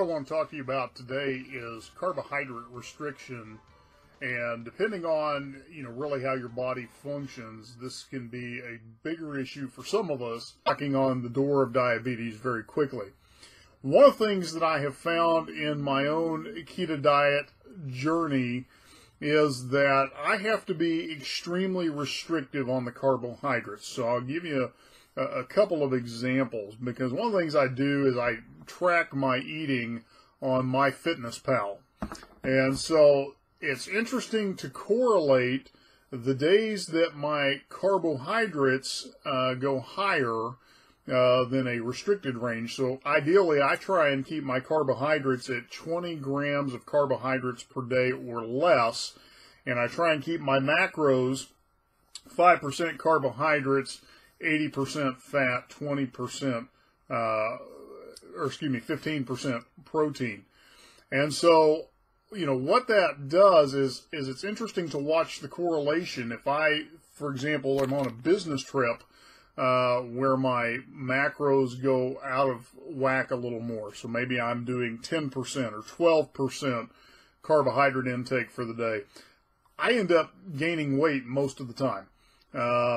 I want to talk to you about today is carbohydrate restriction. And depending on, really how your body functions, this can be a bigger issue for some of us, knocking on the door of diabetes very quickly. One of the things that I have found in my own keto diet journey is that I have to be extremely restrictive on the carbohydrates. So I'll give you a couple of examples, because one of the things I do is I track my eating on MyFitnessPal. And so it's interesting to correlate the days that my carbohydrates go higher than a restricted range. So ideally, I try and keep my carbohydrates at 20 grams of carbohydrates per day or less, and I try and keep my macros 5% carbohydrates, 80% fat, 20%, 15% protein. And so, what that does is it's interesting to watch the correlation. If I, for example, am on a business trip where my macros go out of whack a little more, so maybe I'm doing 10% or 12% carbohydrate intake for the day, I end up gaining weight most of the time.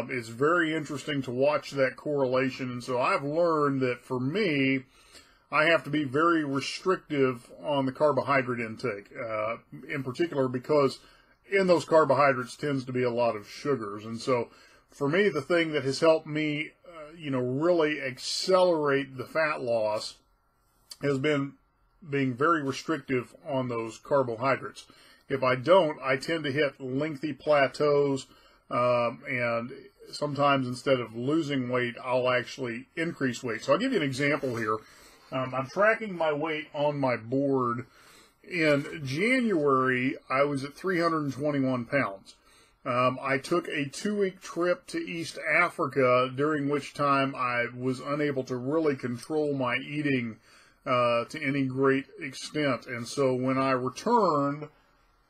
It's very interesting to watch that correlation, and so I've learned that for me, I have to be very restrictive on the carbohydrate intake, in particular because in those carbohydrates tends to be a lot of sugars. And so for me, the thing that has helped me, really accelerate the fat loss has been being very restrictive on those carbohydrates. If I don't, I tend to hit lengthy plateaus, and sometimes instead of losing weight, I'll actually increase weight. So I'll give you an example here. I'm tracking my weight on my board. In January, I was at 321 pounds. I took a 2-week trip to East Africa, during which time I was unable to really control my eating to any great extent. And so when I returned,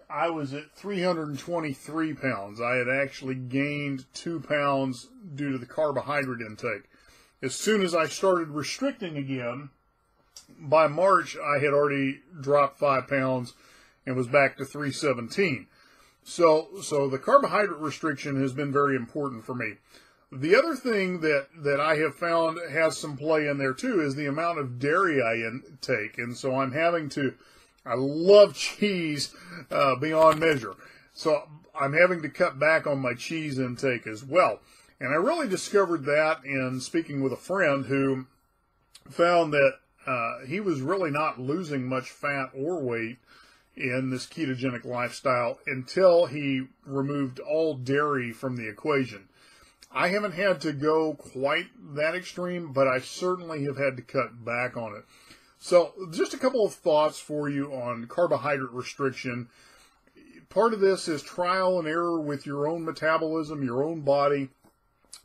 I was at 323 pounds. I had actually gained 2 pounds due to the carbohydrate intake. As soon as I started restricting again, by March, I had already dropped 5 pounds and was back to 317. So the carbohydrate restriction has been very important for me. The other thing that I have found has some play in there too is the amount of dairy I intake. And so I love cheese beyond measure. So I'm having to cut back on my cheese intake as well. And I really discovered that in speaking with a friend who found that he was really not losing much fat or weight in this ketogenic lifestyle until he removed all dairy from the equation. I haven't had to go quite that extreme, but I certainly have had to cut back on it. So just a couple of thoughts for you on carbohydrate restriction. Part of this is trial and error with your own metabolism, your own body,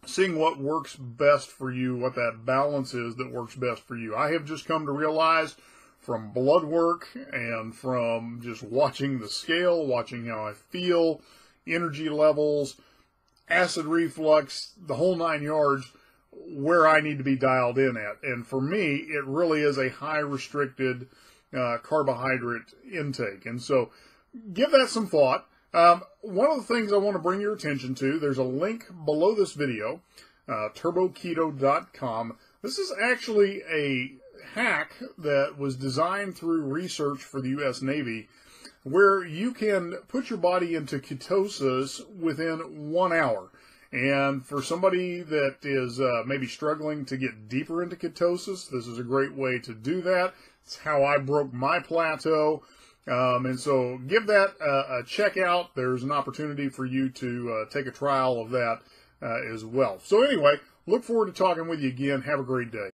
seeing what works best for you, what that balance is that works best for you. I have just come to realize from blood work and from just watching the scale, watching how I feel, energy levels, acid reflux, the whole 9 yards, where I need to be dialed in at. And for me, it really is a high restricted carbohydrate intake. And so give that some thought. One of the things I want to bring your attention to, there's a link below this video, turboketo.com. This is actually a hack that was designed through research for the U.S. Navy, where you can put your body into ketosis within 1 hour. And for somebody that is maybe struggling to get deeper into ketosis, this is a great way to do that. It's how I broke my plateau. And so give that a check out. There's an opportunity for you to take a trial of that as well. So anyway, look forward to talking with you again. Have a great day.